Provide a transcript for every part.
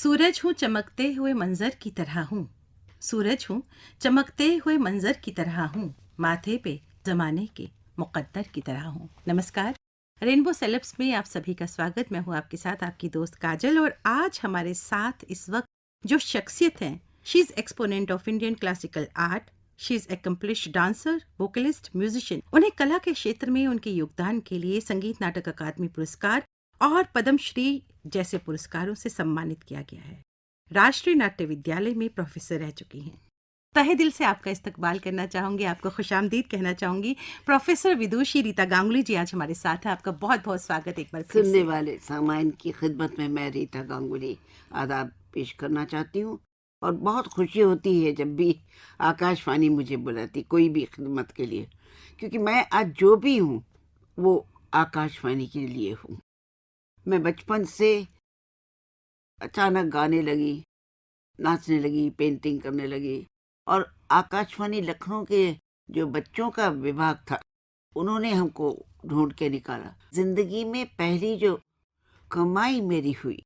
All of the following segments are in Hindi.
सूरज हूँ चमकते हुए मंजर की तरह हूँ। सूरज हूँ चमकते हुए मंजर की तरह हूँ। माथे पे जमाने के मुकद्दर की तरह हूँ। नमस्कार, रेनबो सेलेब्स में आप सभी का स्वागत। मैं हूँ आपके साथ आपकी दोस्त काजल, और आज हमारे साथ इस वक्त जो शख्सियत हैं, she is exponent of Indian classical art. She is accomplished dancer, vocalist, musician. उन्हें कला के क्षेत्र में उनके योगदान के लिए संगीत नाटक अकादमी पुरस्कार और पद्मश्री जैसे पुरस्कारों से सम्मानित किया गया है। राष्ट्रीय नाट्य विद्यालय में प्रोफेसर रह चुकी हैं। तहे दिल से आपका इस्तकबाल करना चाहूंगी, आपको खुशामदीद कहना चाहूंगी। प्रोफेसर विदुषी रीता गांगुली जी आज हमारे साथ हैं। आपका बहुत बहुत स्वागत एक बार फिर सुनने से। वाले सामाइन की खिदमत में मैं रीता गांगुली आदाब पेश करना चाहती हूँ। और बहुत खुशी होती है जब भी आकाशवाणी मुझे बुलाती कोई भी खिदमत के लिए, क्योंकि मैं आज जो भी हूँ वो आकाशवाणी के लिए हूँ। मैं बचपन से अचानक गाने लगी, नाचने लगी, पेंटिंग करने लगी, और आकाशवाणी लखनऊ के जो बच्चों का विभाग था उन्होंने हमको ढूंढ के निकाला। जिंदगी में पहली जो कमाई मेरी हुई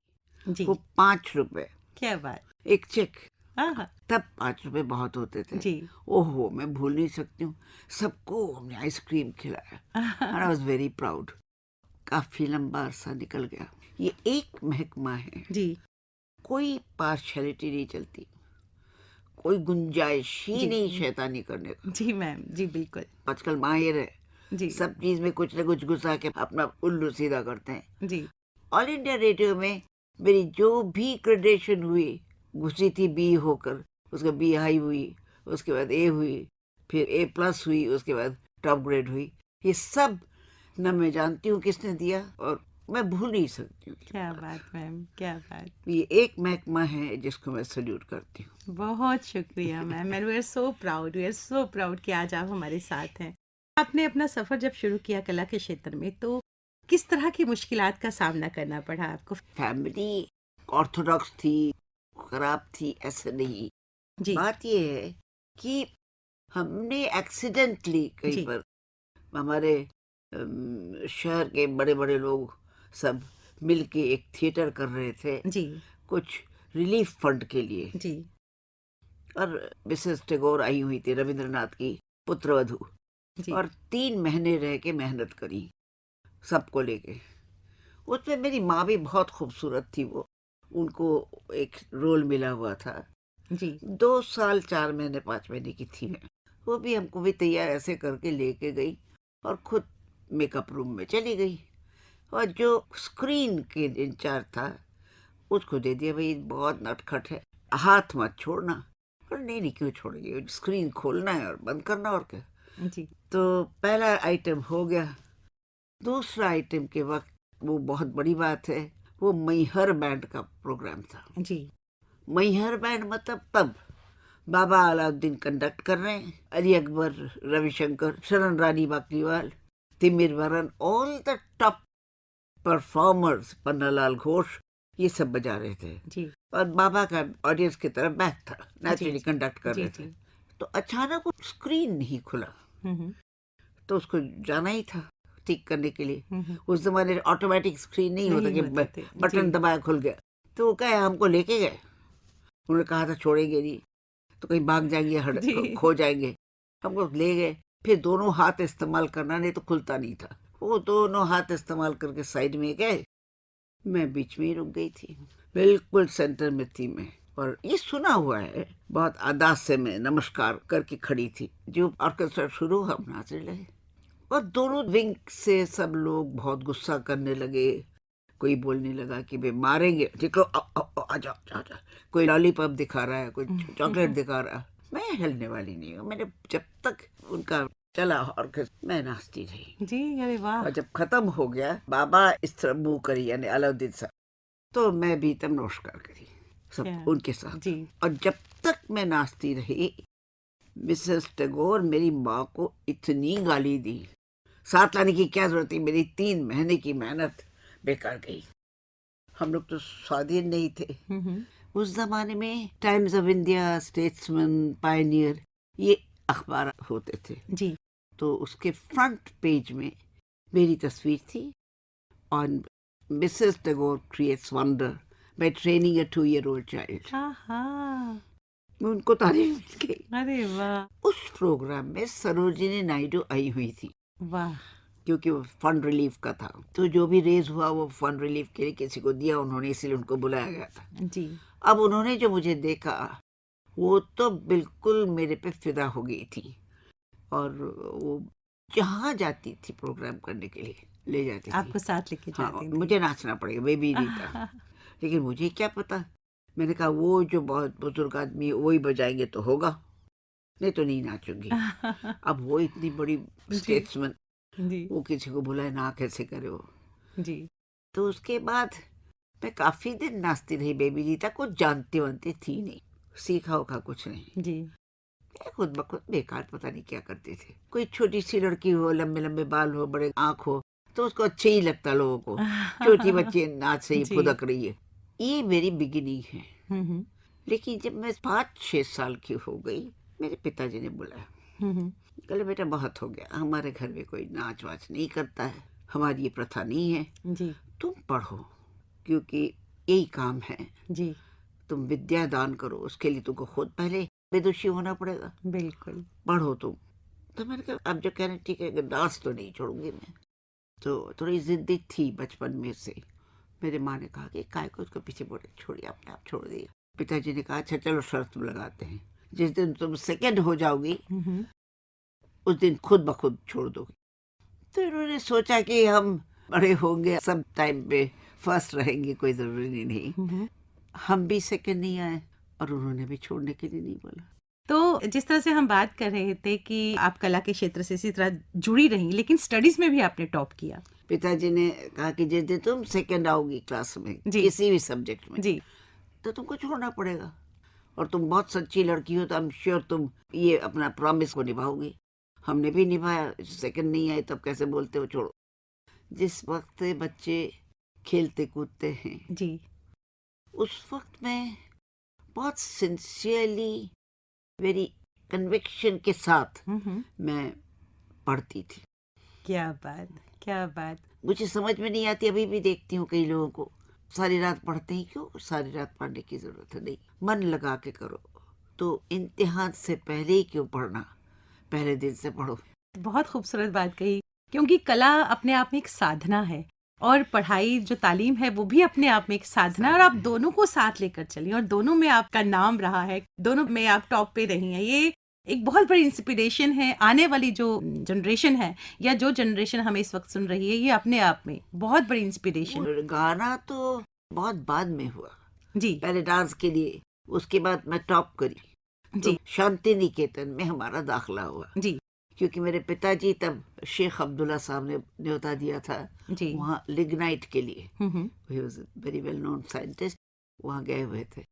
जी, वो 5 रुपए, क्या बात। एक चेक। हाँ हाँ तब 5 रुपए बहुत होते थे। जी। ओहो, मैं भूल नहीं सकती हूँ। सबको हमने आइसक्रीम खिलाया और आई वॉज वेरी प्राउड। काफी लंबा अरसा निकल गया। ये एक महकमा है, जी कोई पार्शलिटी नहीं चलती, कोई गुंजाइश ही जी नहीं शैतानी करने का। जी मैम, जी बिल्कुल। आजकल माहिर है, जी सब चीज में कुछ न कुछ घुसा के अपना उल्लू सीधा करते हैं। जी ऑल इंडिया रेडियो में मेरी जो भी ग्रेडेशन हुई, घुसी थी बी होकर, उसके बी हाई हुई, उसके बाद ए हुई, फिर ए प्लस हुई, उसके बाद टॉप ग्रेड हुई। ये सब न मैं जानती हूँ किसने दिया, और मैं भूल नहीं सकती हूँ। क्या बात मैम, क्या बात। ये एक महकमा है जिसको मैं सल्यूट करती हूँ। बहुत शुक्रिया ma'am, and we are so proud, we are so proud कि आज आप हमारे साथ हैं। आपने अपना सफ़र जब शुरू किया कला के क्षेत्र में, तो किस तरह की मुश्किलात का सामना करना पड़ा आपको? फैमिली ऑर्थोडॉक्स थी, खराब थी ऐसा नहीं। जी बात ये है कि हमने एक्सीडेंटली कहीं जी पर हमारे शहर के बड़े बड़े लोग सब मिलके एक थिएटर कर रहे थे, जी कुछ रिलीफ फंड के लिए। जी और मिसेस टैगोर आई हुई थी, रविंद्रनाथ की पुत्रवधू, जी। और 3 महीने रह के मेहनत करी सबको लेके। उसमें मेरी माँ भी बहुत खूबसूरत थी, वो उनको एक रोल मिला हुआ था। जी 2 साल 4 महीने 5 महीने की थी मैं। वो भी हमको भी तैयार ऐसे करके लेके गई और खुद मेकअप रूम में चली गई। और जो स्क्रीन के इंचार्ज था उसको दे दिया, भाई बहुत नटखट है, हाथ मत छोड़ना। और नहीं नहीं, क्यों छोड़ेगी, स्क्रीन खोलना है और बंद करना, और क्या। जी तो पहला आइटम हो गया। दूसरा आइटम के वक्त, वो बहुत बड़ी बात है, वो मैहर बैंड का प्रोग्राम था। जी मैहर बैंड मतलब तब बाबा अलाउद्दीन कंडक्ट कर रहे हैं, अली अकबर, रविशंकर, शरण रानी बाकलीवाल, तिमिर वरन, all the top performers, Pannalal Ghosh, ये सब बजा रहे थे। जी और बाबा का ऑडियंस की तरफ बैक था, जी नेचुरली कंडक्ट कर जी रहे थे। जी। तो अचानक वो स्क्रीन नहीं खुला, हम्म तो उसको जाना ही था ठीक करने के लिए। हम्म। उस जमाने में ऑटोमेटिक स्क्रीन नहीं होता नहीं कि होते थे। बटन जी दबाया खुल गया। तो वो कहे हमको लेके गए, उन्होंने कहा था छोड़ेंगे नहीं, तो कहीं भाग जाएंगे, जी खो जाएंगे। हमको ले गए, फिर दोनों हाथ इस्तेमाल करना, नहीं तो खुलता नहीं था। वो दोनों हाथ इस्तेमाल करके साइड में गए, मैं बीच में ही रुक गई थी, बिल्कुल सेंटर में थी मैं। और ये सुना हुआ है, बहुत आदास से मैं नमस्कार करके खड़ी थी। जो ऑर्केस्ट्रा शुरू, हम नाचने लगे, और दोनों विंग से सब लोग बहुत गुस्सा करने लगे। कोई बोलने लगा कि वे मारेंगे, निकलो, आजा आजा। कोई लॉलीपॉप दिखा रहा है, कोई चॉकलेट दिखा रहा है। मैं हिलने वाली नहीं हूँ। मैंने जब तक उनका चला और मैं नाचती रही। जी। अरे वाह। और जब खत्म हो गया, बाबा इस तरह मुंह करी, यानी अलाउद्दीन साहब, तो मैं भी तब नमस्कार करी सब क्या। उनके साथ। जी और जब तक मैं नाचती रही, मिसेस टैगोर मेरी माँ को इतनी गाली दी, साथ लाने की क्या जरूरत थी, मेरी 3 महीने की मेहनत बेकार गई। हम लोग तो स्वाधीन नहीं थे। हम्म। उस जमाने में times of India, statesman, Pioneer, ये अखबार होते थे। जी तो उसके फ्रंट पेज में मेरी तस्वीर थी, और Mrs Tagore creates wonder, by training a 2-year-old child. हाँ, उनको तारीफ मिल गई। अरे वाह, उस प्रोग्राम में सरोजिनी नायडू आई हुई थी, वाह, क्योंकि वो फंड रिलीफ का था। तो जो भी रेज हुआ वो फंड रिलीफ के लिए किसी को दिया उन्होंने, इसलिए उनको बुलाया गया था। जी, अब उन्होंने जो मुझे देखा वो तो बिल्कुल मेरे पे फिदा हो गई थी, और वो जहाँ जाती थी प्रोग्राम करने के लिए ले जाती थी। आपको साथ लेके हाँ, जाती थी। मुझे नाचना पड़ेगा, बेबी नहीं था। लेकिन मुझे क्या पता, मैंने कहा वो जो बहुत बुजुर्ग आदमी है वही बजाएंगे तो होगा, नहीं तो नहीं नाचूंगी। अब वो इतनी बड़ी जी, स्टेट्समैन, जी, वो किसी को बुलाए ना कैसे करे वो। जी, तो उसके बाद मैं काफी दिन नाचती रही बेबी रीता, कुछ जानती वानती थी नहीं, सीखा उखा कुछ नहीं। जी, मैं खुद ब खुद बेकार पता नहीं क्या करते थे। कोई छोटी सी लड़की हो, लंबे लंबे बाल हो, बड़े आंख हो, तो उसको अच्छे ही लगता लोगों को। छोटी बच्ची नाच रही है, जी, फुदक रही है। ये मेरी बिगिनिंग है। हम्म, लेकिन जब मैं 5-6 साल की हो गई, मेरे पिताजी ने बुलाया, हम्म, कहले बेटा बहुत हो गया, हमारे घर में कोई नाच वाच नहीं करता है, हमारी ये प्रथा नहीं है, जी, तुम पढ़ो, क्योंकि यही काम है, जी, तुम विद्या दान करो, उसके लिए तुमको खुद पहले विदुषी होना पड़ेगा, बिल्कुल, पढ़ो तुम। तो मैंने कहा अब जो कह रहे ठीक है, डांस तो नहीं छोड़ूंगी मैं। तो थोड़ी जिद्दी थी बचपन में से। मेरे माँ ने कहा कि काय को उसको पीछे बोले, छोड़िए, अपने आप छोड़ दिए। पिताजी ने कहा अच्छा चलो शर्त लगाते हैं, जिस दिन तुम सेकंड हो जाओगी हम्म, उस दिन खुद ब खुद छोड़ दोगे। तो इन्होंने सोचा कि हम बड़े होंगे, सब टाइम पे फर्स्ट रहेंगे, कोई जरूरी नहीं। हम्म। हम भी सेकंड नहीं आए और उन्होंने भी छोड़ने के लिए नहीं बोला। तो जिस तरह से हम बात कर रहे थे कि आप कला के क्षेत्र से इसी तरह जुड़ी रही, लेकिन स्टडीज में भी आपने टॉप किया। पिताजी ने कहा कि जिस दिन तुम सेकंड आओगी क्लास में जी, किसी भी सब्जेक्ट में, जी, तो तुमको छोड़ना पड़ेगा, और तुम बहुत सच्ची लड़की हो तो आई एम श्योर तुम ये अपना प्रॉमिस को निभाओगी। हमने भी निभाया, सेकंड नहीं आए तब कैसे बोलते हो छोड़ो। जिस वक्त बच्चे खेलते कूदते हैं, जी, उस वक्त मैं बहुत सिंसियरली, वेरी कन्विक्शन के साथ हम्म, मैं पढ़ती थी। क्या बात, क्या बात, मुझे समझ में नहीं आती, अभी भी देखती हूँ कई लोगों को सारी रात पढ़ते हैं, क्यों सारी रात पढ़ने की जरूरत है, नहीं, मन लगा के करो। तो इम्तिहान से पहले ही क्यों पढ़ना, पहले दिन से पढ़ो। बहुत खूबसूरत बात कही, क्योंकि कला अपने आप में एक साधना है और पढ़ाई जो तालीम है वो भी अपने आप में एक साधना है, और आप दोनों को साथ लेकर चलिए और दोनों में आपका नाम रहा है, दोनों में आप टॉप पे रही हैं। ये एक बहुत बड़ी इंस्पिरेशन है आने वाली जो जनरेशन है, या जो जनरेशन हमें इस वक्त सुन रही है, ये अपने आप में बहुत बड़ी इंस्पिरेशन। और गाना तो बहुत बाद में हुआ, जी, पहले डांस के लिए, उसके बाद मैं टॉप करी तो जी, शांति निकेतन में हमारा दाखिला हुआ, जी, क्योंकि मेरे पिताजी तब शेख अब्दुल्ला साहब ने न्योता दिया था जी, वहाँ लिग्नाइट के लिए। Hmm, he was very well known scientist, वहाँ गए हुए थे,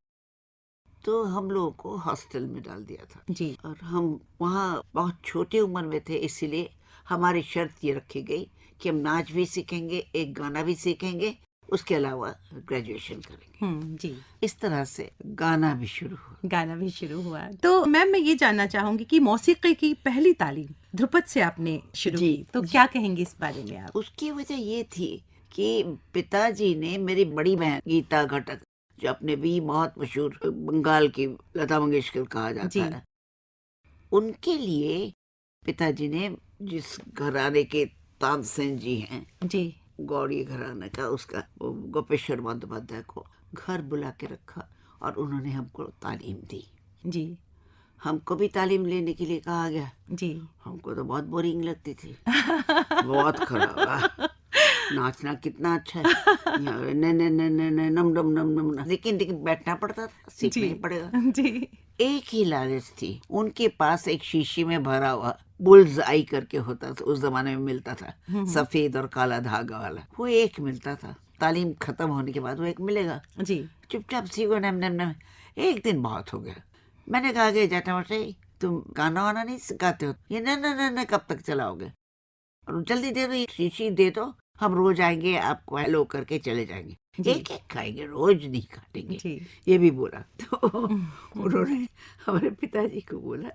तो हम लोगों को हॉस्टल में डाल दिया था। जी, और हम वहाँ बहुत छोटे उम्र में थे, इसीलिए हमारी शर्त ये रखी गई कि हम नाच भी सीखेंगे, एक गाना भी सीखेंगे, उसके अलावा ग्रेजुएशन करेंगे। जी, इस तरह से गाना भी शुरू हुआ। गाना भी शुरू हुआ। तो मैम मैं ये जानना चाहूंगी कि मौसीकी की पहली तालीम ध्रुपद से आपने शुरू जी, की, तो क्या कहेंगी इस बारे में आप? उसकी वजह ये थी कि पिताजी ने मेरी बड़ी बहन गीता घटक, जो अपने भी बहुत मशहूर बंगाल की लता मंगेशकर कहा जाता जी, है, उनके लिए पिताजी ने, जिस घराने के तानसेन जी हैं, जी, गौड़ी घराने का, उसका वो गोपेश्वर बंदोपाध्याय को घर बुला के रखा और उन्होंने हमको तालीम दी। जी, हमको भी तालीम लेने के लिए कहा गया। जी। हमको तो बहुत बोरिंग लगती थी, बहुत खराब। नाचना कितना अच्छा है, न न न न न नम नम नम नम नम। लेकिन बैठना पड़ता था, सीखना जी, ही पड़ेगा। जी, एक ही लालच थी, उनके पास एक शीशी में भरा हुआ बुल्स आई करके होता था, उस जमाने में मिलता था, सफेद और काला धागा वाला, वो एक मिलता था। तालीम खत्म होने के बाद वो एक मिलेगा, जी, चुपचाप सीखो, नम नम नम। एक दिन बहुत हो गया, मैंने कहा कि जटामटे तुम गाना वाना नहीं सिखाते हो? ये न न न न कब तक चलाओगे, और जल्दी दे दो, ये शीशी दे दो, हम रोज आएंगे, आपको हेलो करके चले जाएंगे, जी, एक एक खाएंगे, रोज नहीं खाएंगे। जी, ये भी बोला तो उन्होंने हमारे पिताजी को बोला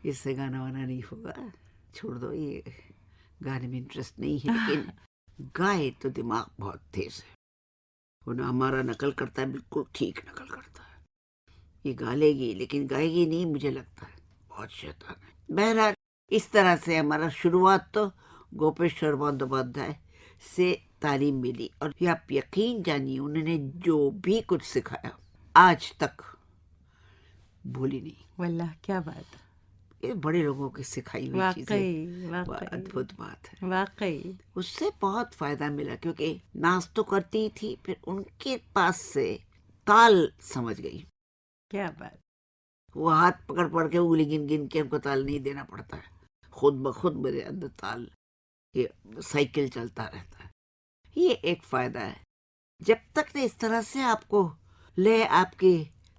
इससे गाना वाना नहीं होगा, छोड़ दो, ये गाने में इंटरेस्ट नहीं है। लेकिन गाए तो दिमाग बहुत तेज है, वो ना हमारा नकल करता है, बिल्कुल ठीक नकल करता है। ये गा लेगी लेकिन गाएगी नहीं, मुझे लगता है। बहुत शैतान है। बहरहाल इस तरह से हमारा शुरुआत तो गोपेश्वर बंदोपाध्याय से तालीम मिली, और ये आप यकीन जानिए उन्होंने जो भी कुछ सिखाया आज तक भूली नहीं। वल्लाह क्या बात, ये बड़े लोगों की सिखाई हुई चीजें, वाकई वह वाकई अद्भुत बात है। वाकई। उससे बहुत फायदा मिला, क्योंकि नाच तो करती थी, फिर उनके पास से ताल समझ गई। क्या बात। वो हाथ पकड़ पकड़ के उंगली गिन गिन के हमको ताल नहीं देना पड़ता है, खुद ब खुद मेरे अंदर ताल ये साइकिल चलता रहता है। ये एक फायदा है। जब तक ने इस तरह से आपको ले आपके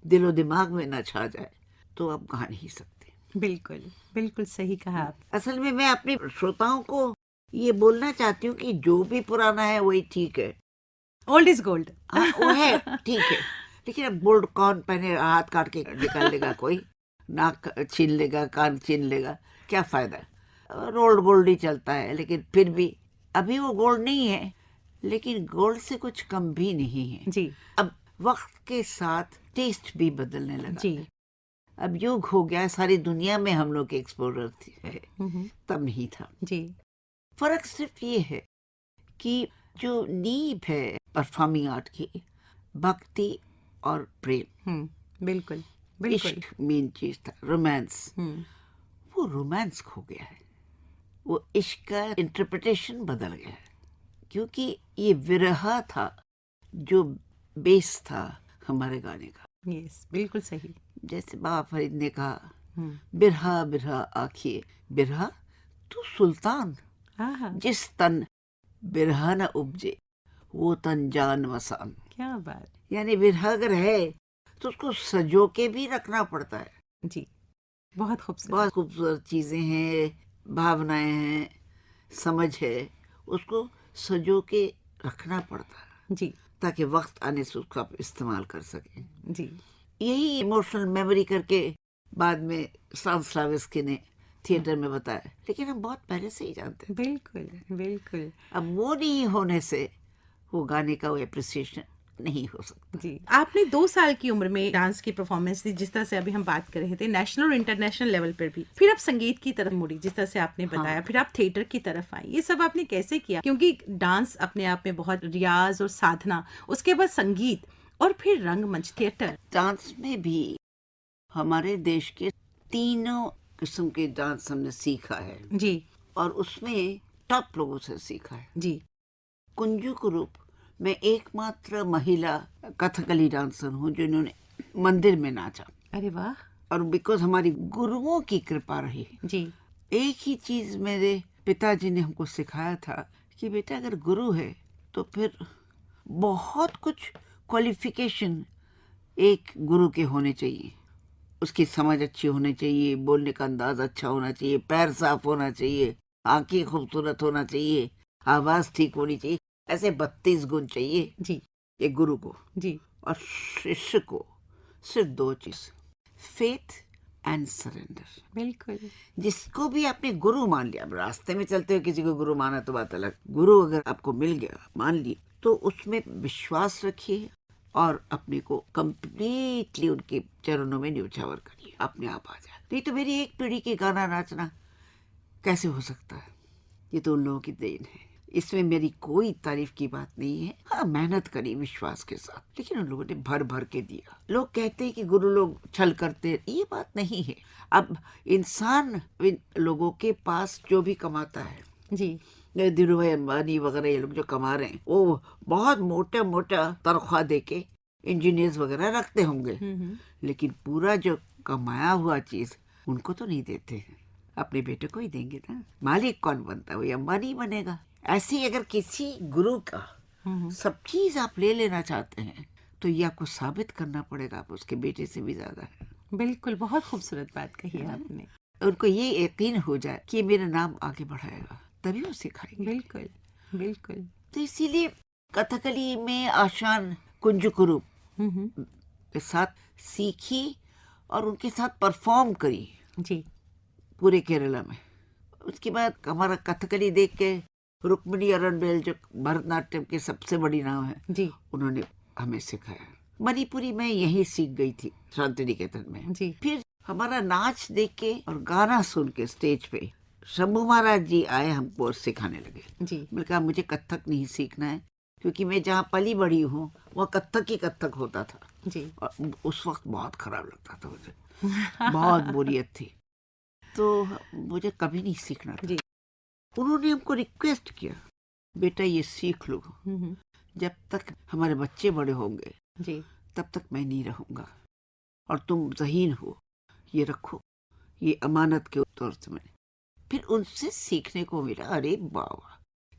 दिलो दिमाग में न छा जाए तो आप गा नहीं सकते। बिल्कुल बिल्कुल सही कहा आप। असल में मैं अपने श्रोताओं को ये बोलना चाहती हूँ कि जो भी पुराना है वही ठीक है। Old is gold. हाँ, वो है ठीक है, लेकिन अब गोल्ड कौन पहने, हाथ काट के निकाल लेगा कोई, नाक छीन लेगा, कान छीन लेगा, क्या फायदा। रोल्ड गोल्ड ही चलता है, लेकिन फिर भी अभी वो गोल्ड नहीं है, लेकिन गोल्ड से कुछ कम भी नहीं है जी अब वक्त के साथ टेस्ट भी बदलने लगा जी। है। अब युग हो गया, सारी दुनिया में हम लोग के एक्सपोजर है, तब नहीं था। जी फर्क सिर्फ ये है कि जो नींव है परफॉर्मिंग आर्ट की, भक्ति और प्रेम, बिल्कुल बिल्कुल। इश्क मेन चीज था, रोमांस, हम्म, वो रोमांस खो गया है। वो इश्क का इंटरप्रिटेशन बदल गया है, क्योंकि ये विरह था जो बेस था हमारे गाने का। यस बिल्कुल सही। जैसे बाबा फरीद ने कहा, हम्म, बिरहा बिरहा आखिए बिरहा तू सुल्तान, हाँ हाँ जिस तन बिरहा न उपजे वो तन जान वसान। क्या बात। यानी बिरहा अगर है तो उसको सजो के भी रखना पड़ता है। जी बहुत खूबसूरत। बहुत खूबसूरत चीजें हैं, भावनाएं हैं, समझ है, उसको सजो के रखना पड़ता है जी ताकि वक्त आने से उसको आप इस्तेमाल कर सकें। जी यही इमोशनल मेमोरी करके बाद में स्लाविस्की ने थिएटर में बताया, लेकिन हम बहुत पहले से ही जानते हैं। बिल्कुल बिल्कुल। अब वो नहीं होने से वो गाने का वो एप्रिसिएशन नहीं हो सकता। जी आपने 2 साल की उम्र में डांस की परफॉर्मेंस दी, जिस तरह से अभी हम बात कर रहे थे, नेशनल और इंटरनेशनल लेवल पर भी। फिर आप संगीत की तरफ मुड़ी, जिस तरह से आपने बताया। हाँ। फिर आप थिएटर की तरफ आई। ये सब आपने कैसे किया? क्योंकि डांस अपने आप में बहुत रियाज और साधना, उसके बाद संगीत, और फिर रंगमंच थिएटर। डांस में भी हमारे देश के तीनों किस्म के डांस हमने सीखा है, जी और उसमें टॉप लोगों से सीखा है। जी कुंजू के रूप में एकमात्र महिला कथकली डांसर हूँ जिन्होंने मंदिर में नाचा, अरे वाह। और बिकॉज हमारी गुरुओं की कृपा रही। जी एक ही चीज मेरे पिताजी ने हमको सिखाया था कि बेटा अगर गुरु है तो फिर बहुत कुछ क्वालिफिकेशन एक गुरु के होने चाहिए। उसकी समझ अच्छी होनी चाहिए, बोलने का अंदाज अच्छा होना चाहिए, पैर साफ होना चाहिए, आंखें खूबसूरत होना चाहिए, आवाज ठीक होनी चाहिए। ऐसे 32 गुण चाहिए जी एक गुरु को। जी और शिष्य को सिर्फ 2 चीज, फेथ एंड सरेंडर। बिल्कुल। जिसको भी आपने गुरु मान लिया, अब रास्ते में चलते हुए किसी को गुरु माना तो बात अलग, गुरु अगर आपको मिल गया, मान लिए, तो उसमें विश्वास रखिए और अपने को कंप्लीटली उनके चरणों में न्योछावर करिए, अपने आप आ जाए। नहीं तो मेरी एक पीढ़ी के गाना नाचना कैसे हो सकता है? ये तो उन लोगों की देन है, इसमें मेरी कोई तारीफ की बात नहीं है। हाँ, मेहनत करी विश्वास के साथ, लेकिन उन लोगों ने भर भर के दिया। लोग कहते हैं कि गुरु लोग छल करते, ये बात नहीं है। अब इंसान इन लोगों के पास जो भी कमाता है, जी धीरू भाई अंबानी वगैरह, ये लोग जो कमा रहे हैं, वो बहुत मोटा मोटा तनख्वाह देके इंजीनियर्स वगैरह रखते होंगे, लेकिन पूरा जो कमाया हुआ चीज उनको तो नहीं देते हैं, अपने बेटे को ही देंगे ना। मालिक कौन बनता है? वही अंबानी बनेगा। ऐसे ही अगर किसी गुरु का सब चीज आप ले लेना चाहते हैं तो ये आपको साबित करना पड़ेगा आप उसके बेटे से भी ज्यादा है। बिल्कुल, बहुत खूबसूरत बात कही है आपने। उनको ये यकीन हो जाए कि मेरा नाम आगे बढ़ाएगा, तभी वो सिखाएंगे। बिल्कुल बिल्कुल। तो इसीलिए कथकली में आशान कुंजू कुरूप के साथ सीखी और उनके साथ परफॉर्म करी जी पूरे केरला में। उसके बाद हमारा कथकली देख के रुक्मिणी अरनबेल, जो भरतनाट्यम के सबसे बड़ी नाम है, जी उन्होंने हमें सिखाया। मणिपुरी मैं यही सीख गई थी शांति निकेतन में। जी। फिर हमारा नाच देख के और गाना सुन के स्टेज पे शंभू महाराज जी आए, हमको सिखाने लगे। जी। मैंने कहा मुझे कथक नहीं सीखना है, क्योंकि मैं जहाँ पली बड़ी हूँ वह कथक ही कथक होता था। जी। और उस वक्त बहुत खराब लगता था मुझे, बहुत बोरियत थी, तो मुझे कभी नहीं सीखना था। जी। उन्होंने हमको रिक्वेस्ट किया, बेटा ये सीख लो, जब तक हमारे बच्चे बड़े होंगे जी। तब तक मैं नहीं रहूंगा, और तुम ज़हीन हो, ये रखो, ये अमानत के तौर से। मैंने फिर उनसे सीखने को मिला। अरे बाबा,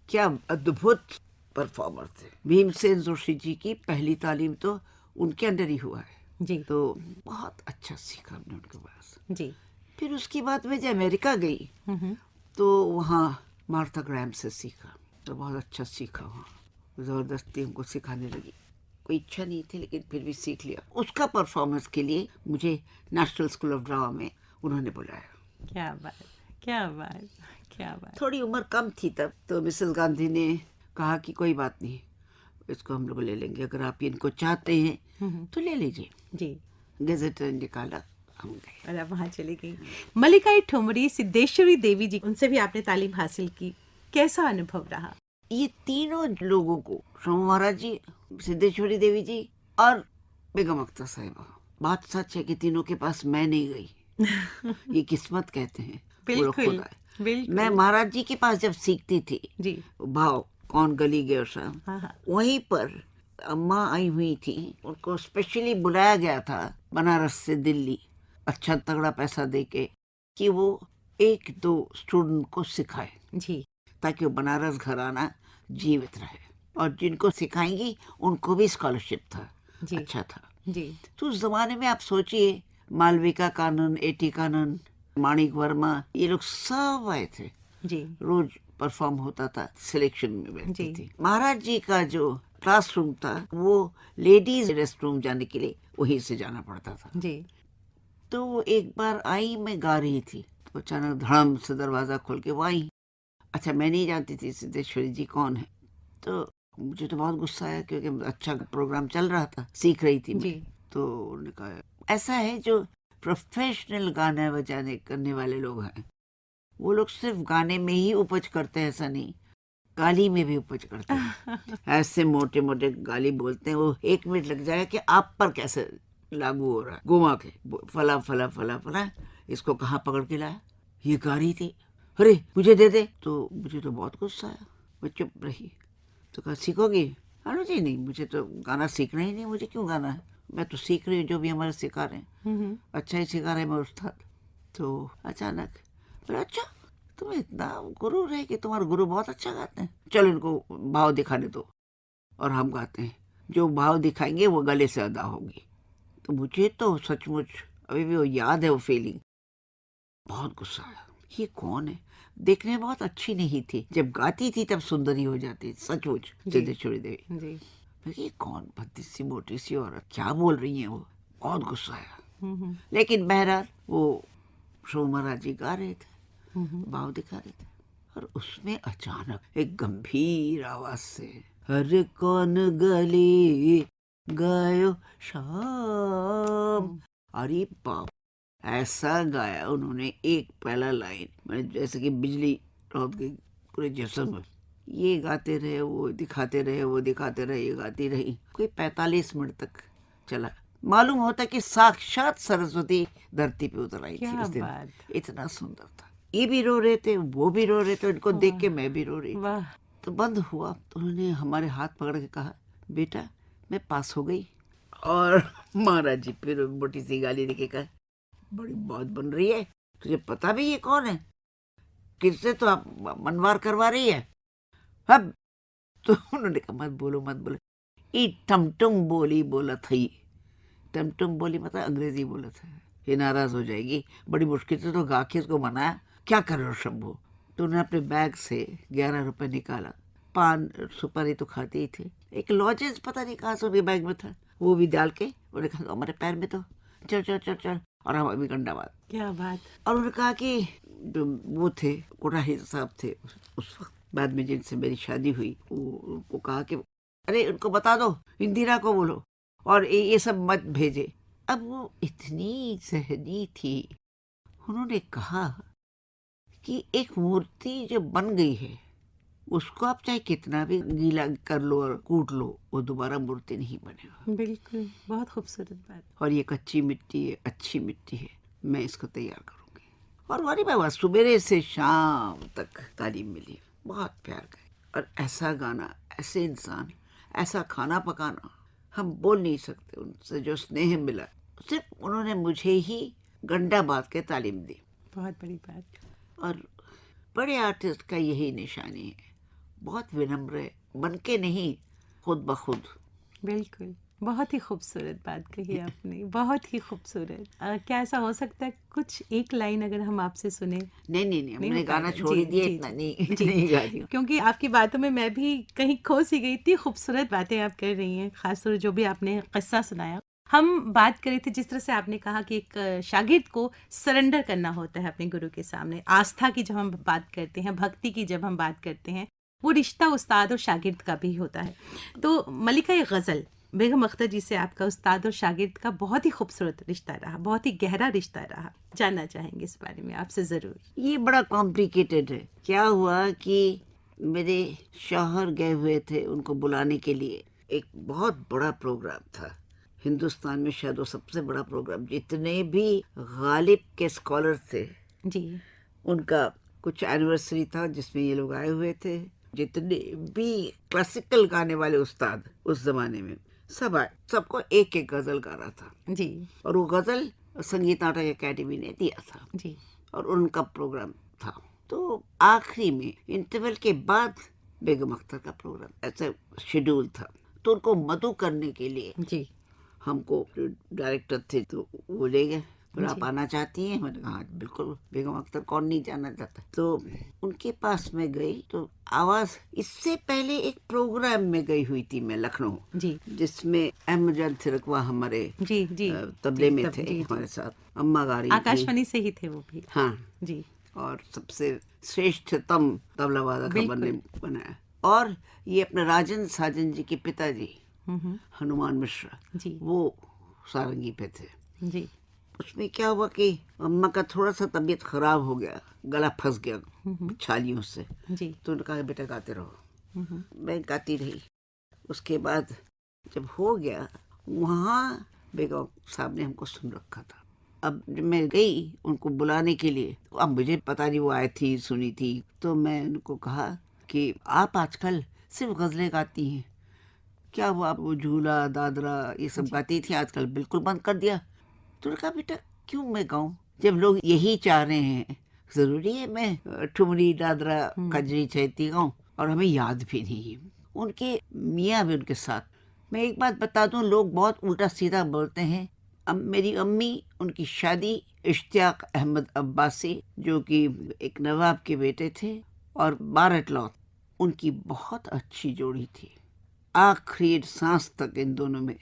क्या अद्भुत परफॉर्मर थे। भीमसेन जोशी जी की पहली तालीम तो उनके अंदर ही हुआ है। जी। तो बहुत अच्छा सीखा हमने उनके पास। जी। फिर उसके बाद मैं जब अमेरिका गई तो वहाँ मार्था ग्रैम से सीखा, तो बहुत अच्छा सीखा। वहाँ ज़बरदस्ती हमको सिखाने लगी, कोई इच्छा नहीं थी लेकिन फिर भी सीख लिया। उसका परफॉर्मेंस के लिए मुझे नेशनल स्कूल ऑफ ड्रामा में उन्होंने बुलाया। क्या बात, क्या बात, क्या बात। थोड़ी उम्र कम थी तब, तो मिसेस गांधी ने कहा कि कोई बात नहीं, इसको हम लोग ले लेंगे, अगर आप इनको चाहते हैं तो ले लीजिए। जी। गजट निकाला, हम गए। और अब वहाँ चली गई। मल्लिकाई ठुमरी, सिद्धेश्वरी देवी जी, उनसे भी आपने तालीम हासिल की, कैसा अनुभव रहा? ये तीनों लोगों को, शंभू महाराज जी, सिद्धेश्वरी देवी जी और बेगम अख्तर साहिबा, बात सच है कि तीनों के पास मैं नहीं गई। ये किस्मत कहते हैं। बिल्कुल, बिल्कुल। मैं महाराज जी के पास जब सीखती थी जी। भाव कौन गली गए शाम, हाँ। वहीं पर अम्मा आई हुई थी, उनको स्पेशली बुलाया गया था बनारस से दिल्ली, अच्छा तगड़ा पैसा देके, कि वो एक दो स्टूडेंट को सिखाए, जी। ताकि वो बनारस घराना जीवित रहे, और जिनको सिखाएंगी उनको भी स्कॉलरशिप था। जी। अच्छा था। जी। तो उस जमाने में आप सोचिए, मालविका कानन, एटी कानन, माणिक वर्मा, ये लोग सब आए थे। जी। रोज परफॉर्म होता था, सिलेक्शन में बैठती जी। थी। महाराज जी का जो क्लासरूम था वो लेडीज रेस्ट रूम जाने के लिए वहीं से जाना पड़ता था। जी। तो एक बार आई, मैं गा रही थी, तो अचानक धड़म से दरवाजा खोल के वो आई। अच्छा, मैं नहीं जानती थी सिद्धेश्वरी जी कौन है, तो मुझे तो बहुत गुस्सा आया, क्योंकि अच्छा प्रोग्राम चल रहा था, सीख रही थी मैं। जी। तो उन्होंने कहा, ऐसा है जो प्रोफेशनल गाना बजाने करने वाले लोग हैं, वो लोग सिर्फ गाने में ही उपज करते हैं, ऐसा नहीं, गाली में भी उपज करते हैं। ऐसे मोटे मोटे गाली बोलते हैं, वो 1 मिनट लग जाएगा कि आप पर कैसे लागू हो रहा है, घुमा के फला फला फला फला, इसको कहाँ पकड़ के लाया, ये गा रही थी, अरे मुझे दे दे। तो मुझे तो बहुत गुस्सा आया, मैं चुप रही। तो कहा, सीखोगी? अरे जी नहीं, मुझे तो गाना सीखना ही नहीं, मुझे क्यों गाना है, मैं तो सीख रही हूँ जो भी हमारे सिखा रहे हैं, अच्छा ही सिखा रहे हैं, मैं उस्ताद। तो अचानक बोला, अच्छा तुम्हें इतना गुरु है कि तुम्हारे गुरु बहुत अच्छा गाते हैं, चलो इनको भाव दिखाने दो और हम गाते हैं, जो भाव दिखाएंगे वो गले से अदा होगी। तो मुझे तो सचमुच अभी भी वो याद है, वो फीलिंग, बहुत गुस्सा आया। ये कौन है? देखने में बहुत अच्छी नहीं थी, जब गाती थी तब सुंदरी हो जाती, सचमुच सिद्धेश्वरी देवी। जी। ये कौन भद्दी सी मोटी सी औरत, क्या बोल रही है वो, बहुत गुस्सा आया। लेकिन बहरहाल वो शंभू महाराज जी गा रहे थे, भाव दिखा रहे थे, और उसमें अचानक एक गंभीर आवाज से, हर कौन गली गयो शाम, अरे बाप, ऐसा गाया उन्होंने, एक पहला लाइन मैंने जैसे कि बिजली टूट गई पूरे जिस्म में। ये गाते रहे, वो दिखाते रहे, वो दिखाते रहे, ये गाती रही, कोई 45 मिनट तक चला। मालूम होता कि साक्षात सरस्वती धरती पे उतर आई थी उस दिन, इतना सुंदर था। ये भी रो रहे थे, वो भी रो रहे थे, उनको देख के मैं भी रो रही थी। तो बंद हुआ तो उन्होंने हमारे हाथ पकड़ के कहा, बेटा मैं पास हो गई। और महाराज जी फिर मोटी सी गाली देके कहा, बड़ी बहुत बन रही है, तुझे पता भी ये कौन है, किससे तो आप मनवार करवा रही है अब। तो उन्होंने कहा, मत बोलो मत बोलो, ये टमटम बोली बोला थी, टमटम बोली मतलब अंग्रेजी बोला था, ये नाराज हो जाएगी, बड़ी मुश्किल से तो गा के उसको मनाया, क्या कर रहे हो शंभू। तो उन्होंने अपने बैग से 11 रुपए निकाला, पान सुपारी तो खाते ही थे, एक लॉजेस पता नहीं कहाँ से उनके बैग में था, वो भी डाल के उन्होंने कहा, हमारे पैर में तो चल चल चल चल, और हम अभी गंडाबाद। क्या बात। और उन्होंने कहा कि जो वो थे कोठारी साहब थे उस वक्त, बाद में जिनसे मेरी शादी हुई, उनको कहा कि अरे उनको बता दो, इंदिरा को बोलो और ये सब मत भेजे। अब वो इतनी सहनी थी, उन्होंने कहा कि एक मूर्ति जो बन गई है उसको आप चाहे कितना भी गीला कर लो और कूट लो, वो दोबारा मूर्ति नहीं बनेगा। बिल्कुल, बहुत खूबसूरत बात। और ये कच्ची मिट्टी है, अच्छी मिट्टी है, मैं इसको तैयार करूंगी। और वारी बाबा सुबह से शाम तक तालीम मिली, बहुत प्यार का। और ऐसा गाना, ऐसे इंसान, ऐसा खाना पकाना, हम बोल नहीं सकते। उनसे जो स्नेह मिला, सिर्फ उन्होंने मुझे ही गंडा बांध के तालीम दी। बहुत बड़ी बात। और बड़े आर्टिस्ट का यही निशानी है, बहुत विनम्र है, बन के नहीं, खुद ब खुद। बिल्कुल, बहुत ही खूबसूरत बात कही आपने, बहुत ही खूबसूरत। क्या ऐसा हो सकता है कुछ एक लाइन अगर हम आपसे सुने? नहीं नहीं नहीं, नहीं हमने हो गाना पाएगा। छोड़ ही जी, दिया, जी, इतना जी, नहीं जी। नहीं गा रही हूँ। क्योंकि आपकी बातों में मैं भी कहीं खो सी गई, इतनी खूबसूरत बातें आप कर रही हैं, खासतौर जो भी आपने किस्सा सुनाया। हम बात कर रहे थे जिस तरह से आपने कहा कि एक शागिर्द को सरेंडर करना होता है अपने गुरु के सामने। आस्था की जब हम बात करते हैं, भक्ति की जब हम बात करते हैं, वो रिश्ता उस्ताद और शागिर्द का भी होता है। तो मलिका, ये गज़ल बेगम अख्तर जी से आपका उस्ताद और शागिर्द का बहुत ही खूबसूरत रिश्ता रहा, बहुत ही गहरा रिश्ता रहा। जानना चाहेंगे इस बारे में आपसे ज़रूर। ये बड़ा कॉम्प्लिकेटेड है। क्या हुआ कि मेरे शौहर गए हुए थे उनको बुलाने के लिए। एक बहुत बड़ा प्रोग्राम था हिंदुस्तान में, शायद वो सबसे बड़ा प्रोग्राम। जितने भी गालिब के स्कॉलर थे जी उनका कुछ एनिवर्सरी था जिसमें ये लोग आए हुए थे। जितने भी क्लासिकल गाने वाले उस्ताद उस जमाने में सब आए, सबको एक एक गजल गाना था। जी और वो गजल संगीत नाटक अकेडमी ने दिया था जी और उनका प्रोग्राम था। तो आखिरी में इंटरवल के बाद बेगम अख्तर का प्रोग्राम ऐसा शेड्यूल था। तो उनको मधु करने के लिए जी हमको जो डायरेक्टर थे तो वो ले गए। फिर आप जी। आना चाहती हैं? मैंने कहा बिल्कुल, बेगम अख्तर कौन नहीं जाना चाहता। तो उनके पास में गई तो आवाज, इससे पहले एक प्रोग्राम में गई हुई थी मैं लखनऊ, जी जिसमें अहमद जान थिरकवा हमारे जी जी तबले जी, में तब- थे जी, जी। हमारे साथ, अम्मा गा रही थी। आकाशवाणी से ही थे वो भी। हाँ, जी और सबसे श्रेष्ठतम तबला वादक बिल्कुल। हमने बनाया। और ये अपने राजन साजन जी के पिताजी हम्म, हनुमान मिश्रा, जी वो सारंगी पे थे। जी उसमें क्या हुआ कि अम्मा का थोड़ा सा तबीयत खराब हो गया, गला फंस गया छालियों से। जी तो उन्होंने कहा बेटा गाते रहो। हम्म, मैं गाती रही। उसके बाद जब हो गया, वहाँ बेगम साहब ने हमको सुन रखा था। अब जब मैं गई उनको बुलाने के लिए, अब मुझे पता नहीं वो आए थी, सुनी थी। तो मैं उनको कहा कि आप आजकल सिर्फ गज़लें गाती हैं, क्या हुआ? आप वो झूला दादरा ये सब गाती थी, आजकल बिल्कुल बंद कर दिया। तो उन्होंने कहा बेटा क्यों मैं गाऊं, जब लोग यही चाह रहे हैं? जरूरी है मैं ठुमरी दादरा कजरी चैती गाऊं? और हमें याद भी नहीं है। उनके मियाँ भी उनके साथ। मैं एक बात बता दूं, लोग बहुत उल्टा सीधा बोलते हैं। मेरी अम्मी, उनकी शादी इश्तियाक अहमद अब्बासी, जो कि एक नवाब के बेटे थे, और बारट लॉ, उनकी बहुत अच्छी जोड़ी थी। आखिरी सांस तक इन दोनों में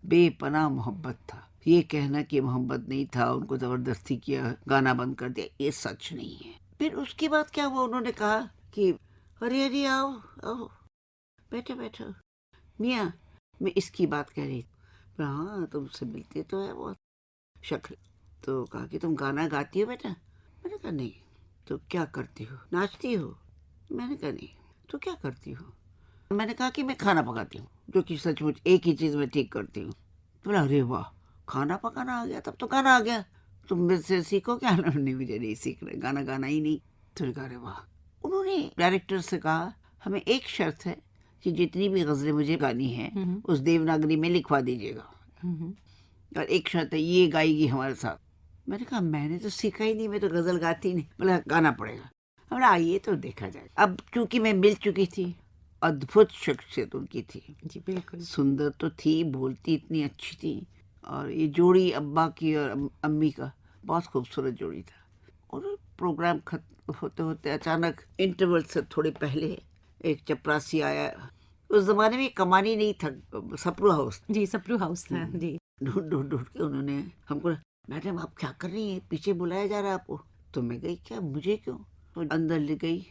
बेपनाह मोहब्बत था। ये कहना कि मोहब्बत नहीं था, उनको जबरदस्ती किया, गाना बंद कर दिया, ये सच नहीं है। फिर उसके बाद क्या हुआ, उन्होंने कहा कि अरे अरे आओ आओ, बैठो बैठो। मियाँ, मैं इसकी बात कह रही थी। हाँ, तुमसे मिलते तो है बहुत शक्ल। तो कहा कि तुम गाना गाती हो बेटा? मैंने कहा नहीं। तो क्या करती हो? नाचती हो? मैंने कहा नहीं। तो क्या करती हो? मैंने कहा कि मैं खाना पकाती हूँ, जो कि सचमुच एक ही चीज़ मैं ठीक करती हूँ। तो बोला अरे वाह, खाना पकाना आ गया, तब तो गाना आ गया, तुम मेरे से सीखो क्या? नहीं, मुझे नहीं सीख रहे, गाना गाना ही नहीं। तो कहा अरे वाह। उन्होंने डायरेक्टर से कहा हमें एक शर्त है कि जितनी भी गज़लें मुझे गानी हैं उस देवनागरी में लिखवा दीजिएगा, और एक शर्त है ये गाएगी हमारे साथ। मैंने कहा मैंने तो सीखा ही नहीं, मैं तो गज़ल गाती नहीं। बोला गाना पड़ेगा। बोला आइए तो देखा जाए। अब चूंकि मैं मिल चुकी थी, अद्भुत शख्सियत उनकी थी, जी बिल्कुल। सुंदर तो थी, बोलती इतनी अच्छी थी। और ये जोड़ी अब्बा की और अम्मी का बहुत खूबसूरत जोड़ी था। और प्रोग्राम खत्म होते होते अचानक इंटरवल से थोड़े पहले एक चपरासी आया। उस जमाने में कमानी नहीं था, सपरू हाउस। जी सप्रू हाउस था। जी ढूंढ ढूंढ ढूंढ के उन्होंने हमको, मैडम आप क्या कर रही हैं, पीछे बुलाया जा रहा है आपको। तो मैं गई, क्या मुझे क्यों? तो अंदर ले गई।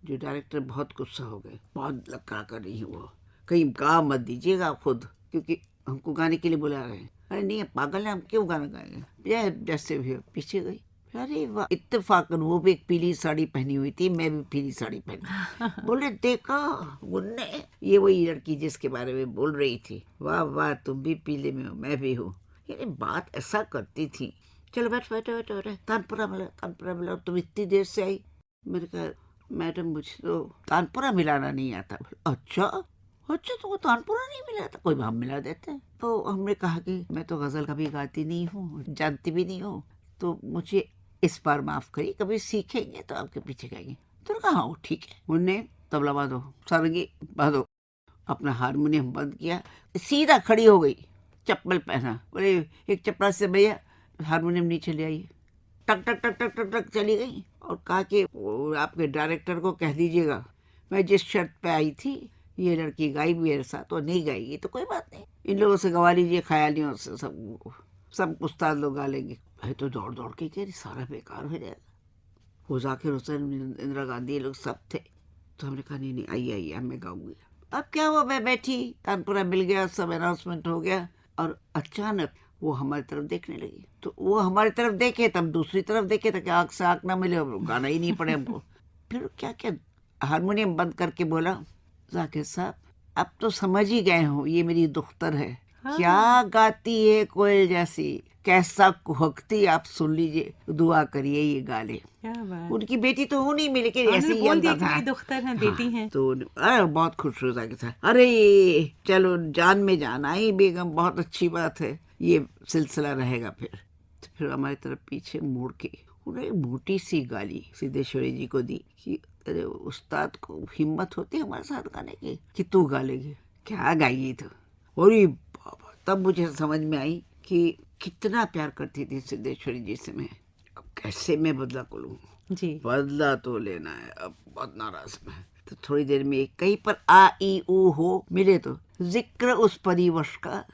जो डायरेक्टर बहुत गुस्सा हो गए, बहुत लक्का कर रही है वो। कहीं गा मत दीजिएगा आप खुद, क्योंकि हमको गाने के लिए बुला रहे हैं। अरे नहीं पागल है, हम क्यों गाना गाएंगे, जैसे भी हो। पीछे गई, अरे वाह, इत्तेफाकन वो भी एक पीली साड़ी पहनी हुई थी, मैं भी पीली साड़ी पहनी। बोले देखा मुन्ने, ये वही लड़की जिसके बारे में बोल रही थी, वाह वाह तुम भी पीले में हो मैं भी हूँ। यानी बात ऐसा करती थी। चलो बैठो बैठो बैठो बैठो, तानपुरा मिला, तुम इतनी देर से आई। मैंने कहा मैडम मुझे तो तानपुरा मिलाना नहीं आता। अच्छा तुमको तानपुरा नहीं मिला था, कोई हम मिला देते हैं। तो हमने कहा कि मैं तो गजल कभी गाती नहीं हूँ, जानती भी नहीं हूँ, तो मुझे इस बार माफ करिए, कभी सीखेंगे तो आपके पीछे गाएंगे। तो कहा हाँ ठीक है। उनने तबला बांधो, सारंगी बांधो, अपना हारमोनियम बंद किया, सीधा खड़ी हो गई, चप्पल पहना। बोले एक चपरासी से भैया हारमोनियम नीचे ले आइए। टक टक टक टक टक टक चली गई और कहा कि आपके डायरेक्टर को कह दीजिएगा मैं जिस शर्त पे आई थी ये लड़की गाई मेरे साथ, वो नहीं गाएगी तो कोई बात नहीं, इन लोगों से गवा लीजिए, ख्यालियों से सब उस्ताद लोग गा लेंगे। भाई तो दौड़ दौड़ के कह रही सारा बेकार हो जाएगा। वो जाकिर हुसैन, इंदिरा गांधी लोग सब थे। तो हमने कहा नहीं आइए अब मैं गाऊंगी। अब क्या हुआ, मैं बैठी, तानपुरा मिल गया, सब अनाउंसमेंट हो गया और अचानक वो हमारी तरफ देखने लगी। तो वो हमारी तरफ देखे तब दूसरी तरफ देखे ताकि आँख से आँख ना मिले, गाना ही नहीं पड़े हमको। फिर क्या हारमोनियम बंद करके बोला, जाकिर साहब अब तो समझ ही गए हो ये मेरी दुख्तर है। हाँ। क्या गाती है कोयल जैसी, कैसा कुहकती, आप सुन लीजिए, दुआ करिए ये गा ले। क्या बात। उनकी बेटी तो हो नहीं मिली, लेकिन ऐसे ही अंदर था, दुख्तर है, बेटी है। तो अरे बहुत खुश हो जाके था, अरे चलो जान में जान आई बेगम, बहुत अच्छी बात है, ये सिलसिला रहेगा। फिर हमारी तरफ पीछे मुड़ के उन्हें मोटी सी गाली सिद्धेश्वरी जी को दी कि अरे उस्ताद को हिम्मत होती है हमारे साथ गाने की कि तू गा लेगी, क्या गाएगी तो। और बाबा तब मुझे समझ में आई कि कितना प्यार करती थी सिद्धेश्वरी जी से मैं। अब कैसे मैं बदला को लूं जी, बदला तो लेना है, अब बहुत नाराज में। तो थोड़ी देर में कहीं पर आ ई ऊ हो मिले तो जिक्र उस परिवश का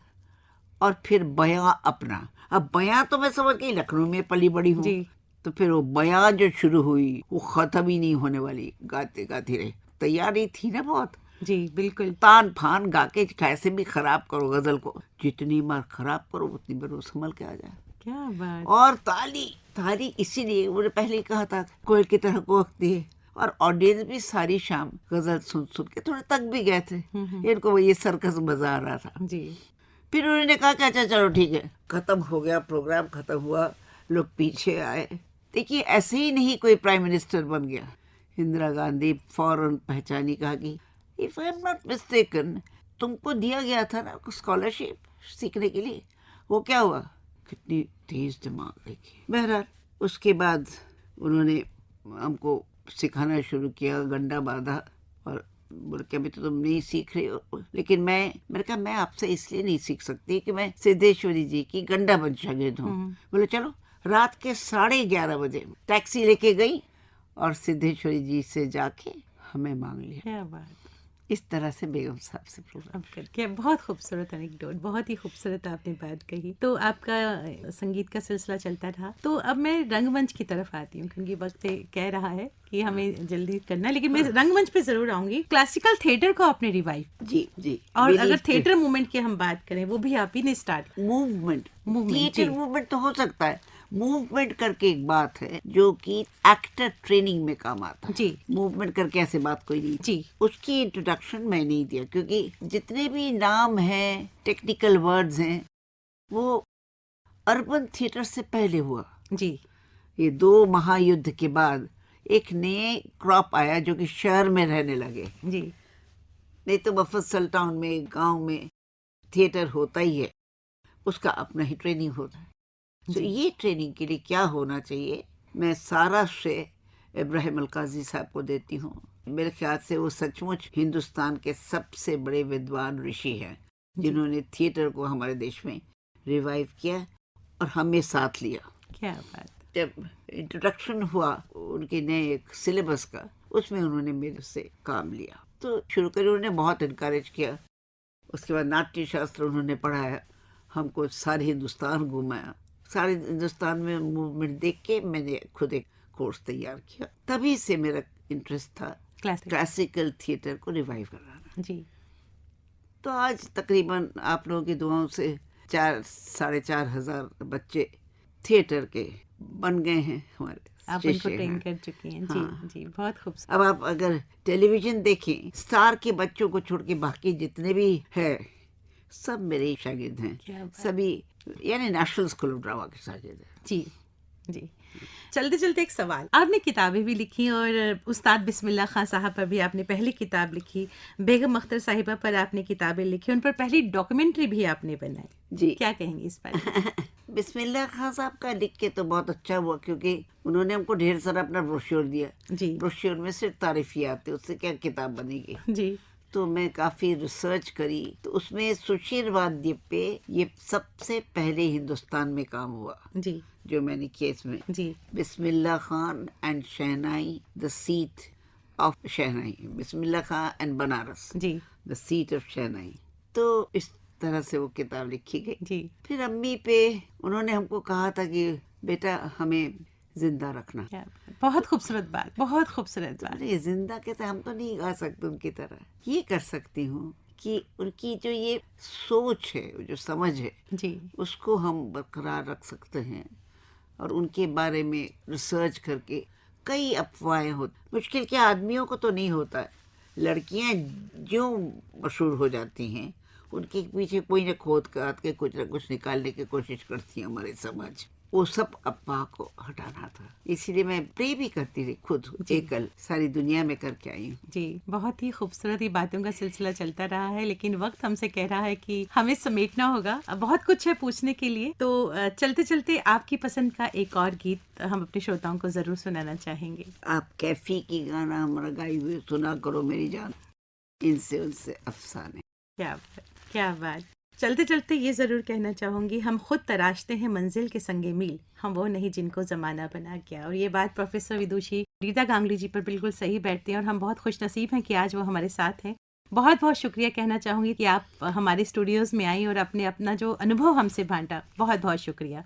और फिर बयां अपना। अब बयां तो मैं समझ गई, लखनऊ में पली बड़ी हूँ, तो फिर वो बयां जो शुरू हुई वो खत्म ही नहीं होने वाली, गाते गाती रही। तैयारी थी ना बहुत जी, बिल्कुल। तान फान गा के कैसे भी खराब करो गजल को, जितनी बार खराब करो उतनी बार वो संभल के आ जाए। क्या बात। और ताली इसीलिए उन्होंने पहले ही कहा था कोयल की तरह कोहकती है। और ऑडियंस भी सारी शाम गजल सुन के थोड़े तक भी गए थे, इनको ये सर्कस मजा आ रहा था जी। फिर उन्होंने कहा कि अच्छा चलो ठीक है, खत्म हो गया प्रोग्राम, खत्म हुआ, लोग पीछे आए। देखिए ऐसे ही नहीं कोई प्राइम मिनिस्टर बन गया। इंदिरा गांधी फौरन पहचानी, कहा कि if I am not mistaken तुमको दिया गया था ना स्कॉलरशिप सीखने के लिए, वो क्या हुआ। कितनी तेज दिमाग देखिए। बहरहाल उसके बाद उन्होंने हमको सिखाना शुरू किया, गंडा बांधा और बोले कि अभी तो तुम नहीं सीख रही हो, लेकिन मैंने कहा मैं आपसे इसलिए नहीं सीख सकती कि मैं सिद्धेश्वरी जी की गंडा बन शागिर्द हूँ। बोले चलो। रात के 11:30 बजे टैक्सी लेके गई और सिद्धेश्वरी जी से जाके हमें मांग लिया। क्या बात। इस तरह से बेगम साहब से प्रोग्राम करके। बहुत खूबसूरत एनेक्डोट, बहुत ही खूबसूरत आपने बात कही। तो आपका संगीत का सिलसिला चलता रहा, तो अब मैं रंगमंच की तरफ आती हूँ क्योंकि वक्त कह रहा है कि हमें जल्दी करना है, लेकिन मैं रंगमंच पे जरूर आऊंगी। क्लासिकल थिएटर को आपने रिवाइव जी और अगर थिएटर मूवमेंट की हम बात करें वो भी आप ही ने स्टार्ट। मूवमेंट थिएटर मूवमेंट तो हो सकता है, मूवमेंट करके एक बात है जो कि एक्टर ट्रेनिंग में काम आता है जी। मूवमेंट करके ऐसे बात कोई नहीं जी। उसकी इंट्रोडक्शन मैं नहीं दिया क्योंकि जितने भी नाम हैं, टेक्निकल वर्ड्स हैं, वो अर्बन थिएटर से पहले हुआ जी। ये 2 महायुद्ध के बाद एक नए क्रॉप आया जो कि शहर में रहने लगे जी। नहीं तो मफस्सल टाउन में, गांव में थिएटर होता ही है, उसका अपना ही ट्रेनिंग होता है। तो ये ट्रेनिंग के लिए क्या होना चाहिए, मैं सारा श्रेय इब्राहिम अलकाजी साहब को देती हूँ। मेरे ख्याल से वो सचमुच हिंदुस्तान के सबसे बड़े विद्वान ऋषि हैं जिन्होंने थिएटर को हमारे देश में रिवाइव किया और हमें साथ लिया। क्या बात। जब इंट्रोडक्शन हुआ उनके नए सिलेबस का, उसमें उन्होंने मेरे से काम लिया, तो शुरू कर उन्होंने बहुत इनकरेज किया। उसके बाद नाट्य शास्त्र उन्होंने पढ़ाया, हमको सारे हिंदुस्तान घुमाया। सारे हिंदुस्तान में मूवमेंट देख के मैंने खुद एक कोर्स तैयार किया। तभी से मेरा इंटरेस्ट था क्लासिकल थिएटर को रिवाइव कराना जी। तो आज तकरीबन आप लोगों की दुआओं से 4-4.5 बच्चे थिएटर के बन गए हैं हमारे आप उनको शिष्य ट्रेन हैं। कर चुकी हैं। हाँ। जी, बहुत खूबसूरत। अब आप अगर टेलीविजन देखें, स्टार के बच्चों को छोड़ के बाकी जितने भी है सब मेरे शागिर्द हैं। क्या बात। सभी यानी नेशनल स्कूल ऑफ ड्रामा के शागिर्द हैं। जी जी। चलते चलते एक सवाल, आपने किताबें भी लिखी और उस्ताद बिस्मिल्लाह खां साहब पर भी आपने पहली किताब लिखी, बेगम अख्तर साहिबा पर आपने किताबें लिखी, उन पर पहली डॉक्यूमेंट्री भी आपने बनाई। जी। क्या कहेंगे इस बारे में? बिस्मिल्लाह खान साहब का लिख के तो बहुत अच्छा हुआ, क्योंकि उन्होंने हमको ढेर सारा अपना ब्रोश्योर दिया। जी ब्रोश्योर में सिर्फ तारीफियात थे, उससे क्या किताब बनेगी। जी तो मैं काफ़ी रिसर्च करी, तो उसमें सुशील वाद्य पे ये सबसे पहले हिंदुस्तान में काम हुआ जी जो मैंने किया इसमें। जी Bismillah Khan and shehnai, the seat of shehnai, Bismillah Khan and Banaras, जी द सीट ऑफ शहनाई। तो इस तरह से वो किताब लिखी गई। जी। फिर अम्मी पे उन्होंने हमको कहा था कि बेटा हमें जिंदा रखना। क्या बात। बहुत खूबसूरत बात, बहुत खूबसूरत बात। अरे जिंदा कहते हम तो नहीं गा सकते उनकी तरह, ये कर सकती हूँ कि उनकी जो ये सोच है, जो समझ है, जी उसको हम बरकरार रख सकते हैं। और उनके बारे में रिसर्च करके कई अफवाहें होती, मुश्किल के आदमियों को तो नहीं होता है, लड़कियां जो मशहूर हो जाती हैं उनके पीछे कोई न खोद काट के कुछ न कुछ निकालने की कोशिश करती है हमारे समाज। वो सब अफवाह को हटाना था, इसीलिए मैं प्रे भी करती रही खुद, एकल सारी दुनिया में करके आई हूँ। जी। बहुत ही खूबसूरत, ये बातों का सिलसिला चलता रहा है, लेकिन वक्त हमसे कह रहा है कि हमें समेटना होगा। बहुत कुछ है पूछने के लिए, तो चलते चलते आपकी पसंद का एक और गीत हम अपने श्रोताओं को जरूर सुनाना चाहेंगे। आप कैफी की गाना हमारा गाई हुए सुना करो मेरी जान, इनसे उनसे अफसाने। क्या बात, क्या बात। चलते चलते ये ज़रूर कहना चाहूँगी, हम खुद तराशते हैं मंजिल के संगे मील, हम वो नहीं जिनको ज़माना बना गया। और ये बात प्रोफेसर विदुषी रीता गांगुली जी पर बिल्कुल सही बैठती है, और हम बहुत खुश नसीब हैं कि आज वो हमारे साथ हैं। बहुत बहुत शुक्रिया कहना चाहूँगी कि आप हमारे स्टूडियोज़ में आई और अपना जो अनुभव हमसे बांटा। बहुत बहुत शुक्रिया।